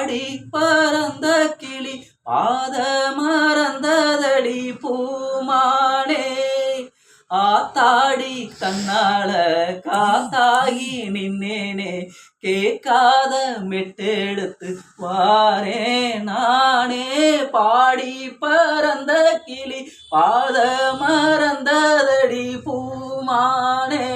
பாடி பறந்த கிளி பாத மறந்ததடி பூமானே ஆத்தாடி கண்ணால காத்தாகி நின்னேனே கேட்காத மெட்டெடுத்து வாரே நானே பாடி பறந்த கிளி பாத மறந்ததடி பூமானே